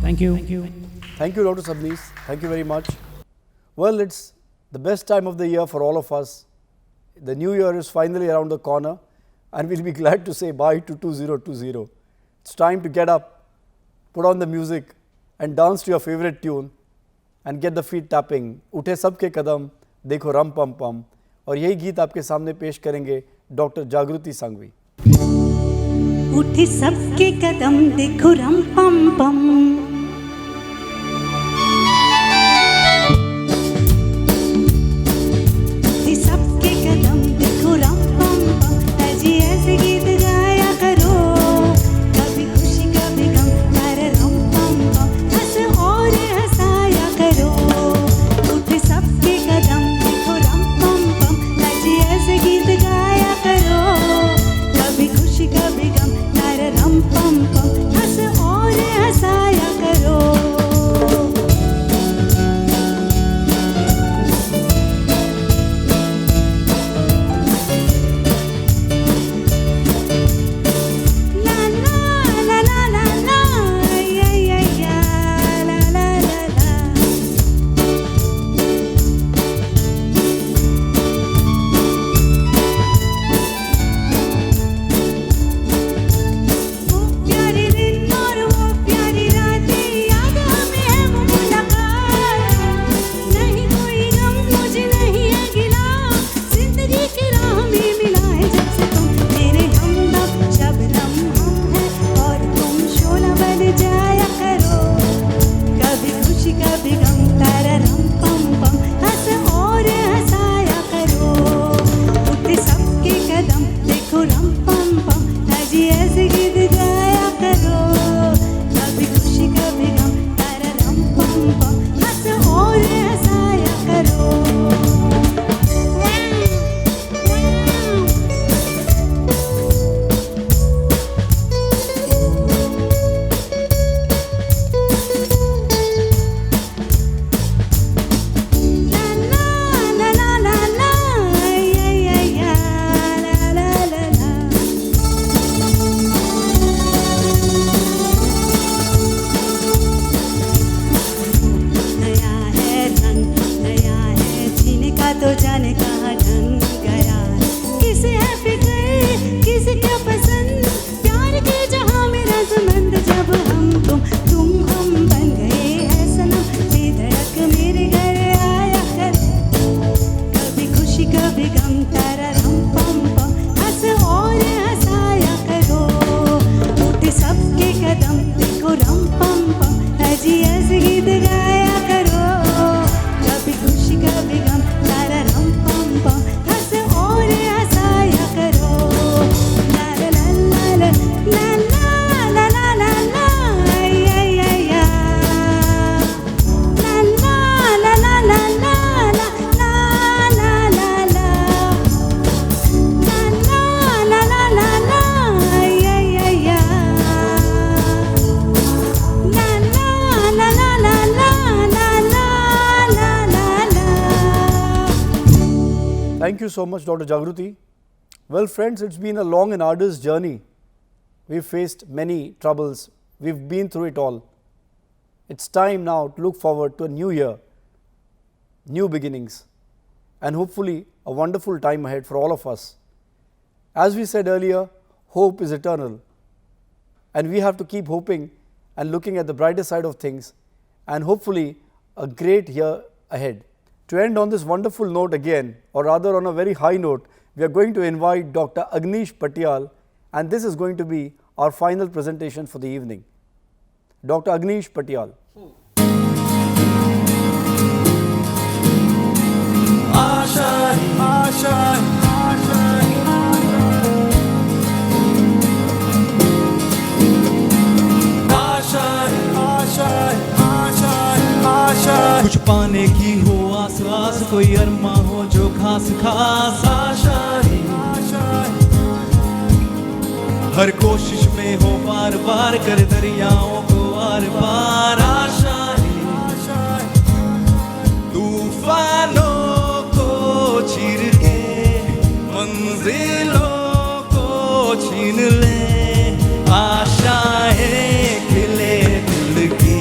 Thank you.
Thank you, Dr. Sabnis. Thank you very much. Well, it's the best time of the year for all of us. The new year is finally around the corner, and we'll be glad to say bye to 2020. It's time to get up, put on the music, and dance to your favorite tune, and get the feet tapping. उठे सबके कदम, देखो रम पम पम. और यही गीत आपके सामने पेश करेंगे डॉक्टर जागृति सांघवी.
उठे सबके कदम देखो रम पम पम उठे सबके कदम देखो रम पम पम ऐसी ऐसे गीत गाया करो कभी खुशी कभी गम तारे रम पम पम हंस और हंसाया करो उठे सबके कदम देखो रम पम पम ऐसी ऐसे गीत गाया करो कभी खुशी कभी गम तारे रम पम पम हंस और हंसाया करो ला ला ला ला ला या या या ला ला ला ला वो प्यारे दिन और वो प्यारी रातें याद हमें है वो मुलाकात नहीं कोई गम मुझे नहीं है गिला जिंदगी की राह में मिला है जब से तुम मेरे हमदम शबनम हम हैं और तुम शोला बन जाया करो कभी खुशी कभी गम तारा रम पम पम हंस और हंसाया करो उठे सबके कदम देखो रम पम पम ताजी ऐसे गीत गाया करो कभी खुशी कभी गम तारा रम पम पम हंस और हंसाया करो ला ला ला ला ला या या या ला ला ला ला नया है रंग नया है जीने का तो जाने कहाँ ढंग गया है किसे है फिक्र किसे क्या पसंद प्यार के जहाँ में रज़मंद जब हम तुम हम बन गए हैं सनम बेधड़क मेरे घर आया कर कभी खुशी कभी गम तारा रम पम पम हंस और हंसाया करो उठे सबके कदम देखो रम पम पम ऐसी ऐसे गीत गाया करो कभी खुशी कभी गम तारा रम पम पम हंस और हंसाया करो ला ला ला ला ला ला ला ला ला या या या ला ला ला ला ला ला ला ला ला ला ला ला ला ला ला या या या ला ला ला ला ला ला ला ला ला
Thank you so much, Dr. Jagruti. Well, friends, it's been a long and arduous journey. We've faced many troubles. We've been through it all. It's time now to look forward to a new year, new beginnings, and hopefully a wonderful time ahead for all of us. As we said earlier, hope is eternal, and we have to keep hoping and looking at the brighter side of things, and hopefully a great year ahead. To end on this wonderful note again, or rather on a very high note, we are going to invite Dr. Agnish Patyal, and this is going to be our final presentation for the evening. Dr. Agnish Patyal.
कुछ पाने की हो आस आस कोई अरमा हो जो खास खास आशा है हर कोशिश में हो बार बार कर दरियाओं को आर पार आशा है तूफानों को चीर के मंजिलों को छीन ले आशाएं खिले दिल की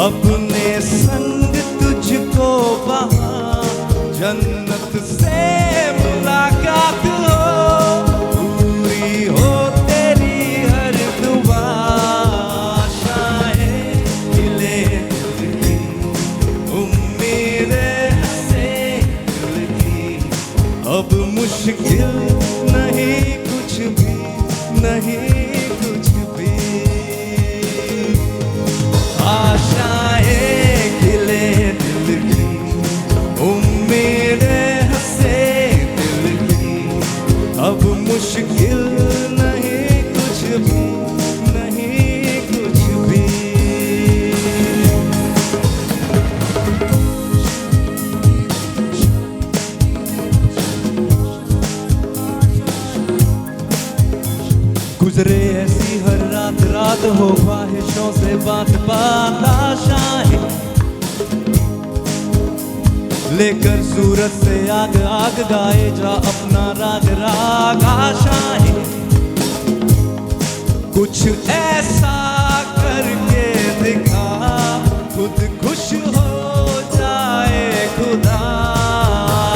अपने संग तुझको वहाँ जन्नत से मुलाकात हो, पूरी हो तेरी हर दुआ, आशाएं खिले दिल की, उम्मीदें हंसे दिल की, अब मुश्किल नहीं कुछ भी, नहीं कुछ भी, आशाएं खिले दिल की, उम्मीदें हंसे दिल की, अब मुश्किल नहीं कुछ भी, नहीं कुछ भी। गुजरे ऐसी हर रात, रात हो ख्वाहिशों से बात बात, आशाएं लेकर सूरज से आग आग गाए जा अपना राग राग, आशाएं कुछ ऐसा करके दिखा, खुद खुश हो जाए खुदा,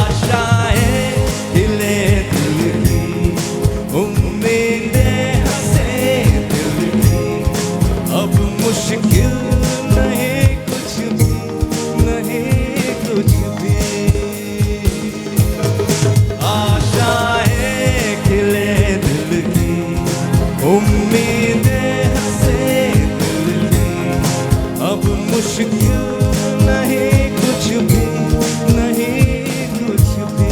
आशाएं खिले दिल की, उम्मीदें हंसे दिल की, अब मुश्किल नहीं कुछ भी, नहीं कुछ भी, आशाएं खिले दिल की, उम्मीदें हंसे दिल की, अब मुश्किल नहीं कुछ भी, नहीं कुछ भी।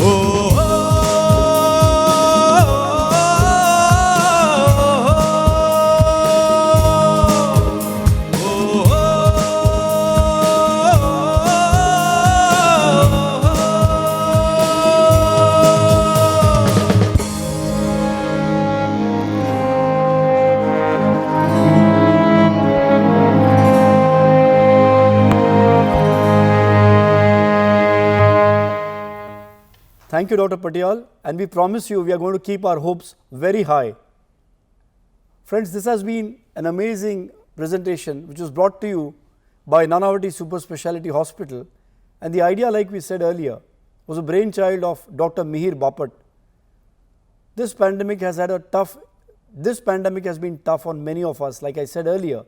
ओ, ओ, ओ, ओ,
Thank you, Dr. Patial, and we promise you we are going to keep our hopes very high. Friends, this has been an amazing presentation which was brought to you by Nanavati Super Speciality Hospital, and the idea, like we said earlier, was a brainchild of Dr. Mihir Bapat. This pandemic has been tough on many of us, like I said earlier,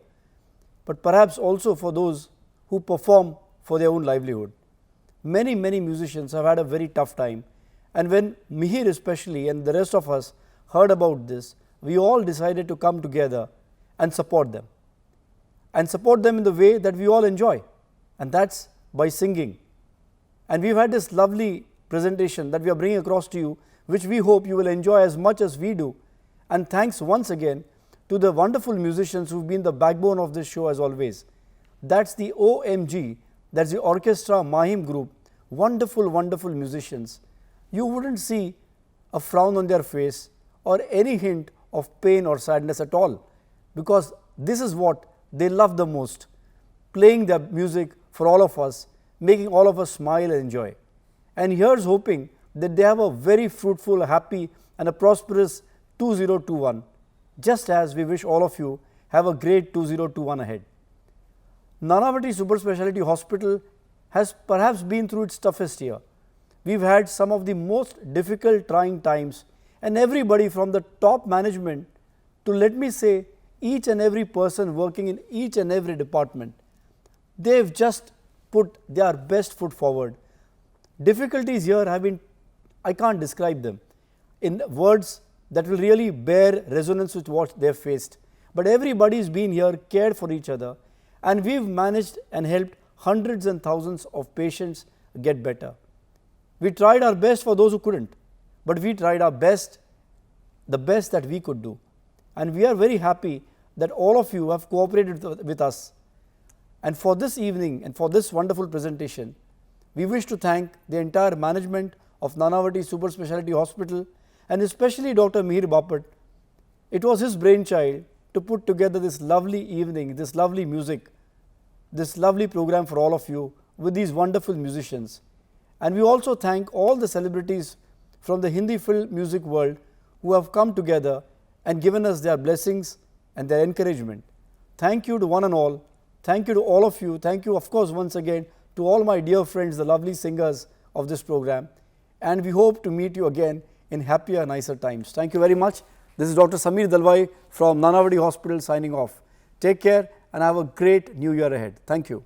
but perhaps also for those who perform for their own livelihood. Many musicians have had a very tough time, and when Mihir especially and the rest of us heard about this, we all decided to come together and support them in the way that we all enjoy, and that's by singing. And we've had this lovely presentation that we are bringing across to you, which we hope you will enjoy as much as we do. And thanks once again to the wonderful musicians who've been the backbone of this show as always. That's the OMG, that's the Orchestra Mahim Group, wonderful musicians. You wouldn't see a frown on their face or any hint of pain or sadness at all, because this is what they love the most, playing their music for all of us, making all of us smile and enjoy. And here's hoping that they have a very fruitful, happy and a prosperous 2021, just as we wish all of you have a great 2021 ahead. Nanavati Super Speciality Hospital has perhaps been through its toughest year. We've had some of the most difficult, trying times, and everybody from the top management to, let me say, each and every person working in each and every department, they've just put their best foot forward. Difficulties here have been, I can't describe them in words that will really bear resonance with what they've faced. But everybody's been here, cared for each other, and we've managed and helped hundreds and thousands of patients get better. We tried our best for those who couldn't, but we tried our best, the best that we could do. And we are very happy that all of you have cooperated with us. And for this evening and for this wonderful presentation, we wish to thank the entire management of Nanavati Super Speciality Hospital, and especially Dr. Mihir Bapat. It was his brainchild to put together this lovely evening, this lovely music, this lovely program for all of you with these wonderful musicians. And we also thank all the celebrities from the Hindi film music world who have come together and given us their blessings and their encouragement. Thank you to one and all. Thank you to all of you. Thank you, of course, once again to all my dear friends, the lovely singers of this program. And we hope to meet you again in happier, nicer times. Thank you very much. This is Dr. Sameer Dalwai from Nanavati Hospital signing off. Take care and have a great new year ahead. Thank you.